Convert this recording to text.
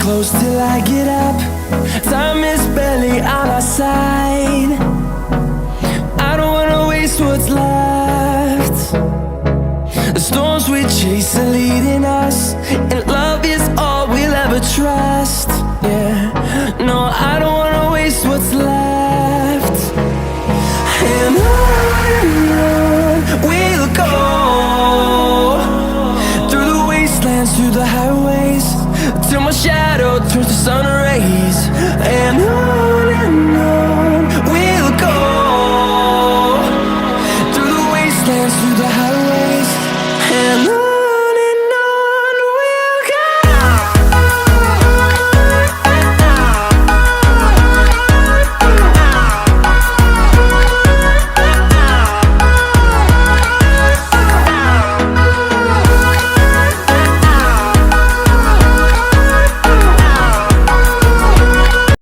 close till I get up. Time is barely on our side. I don't wanna waste what's left. The storms we chase are leading us, and love is all we'll ever trust. Yeah, no, I don't wanna waste what's left. And on we'll go, through the wastelands, through the highways, till my shadow turns to sun rays. And on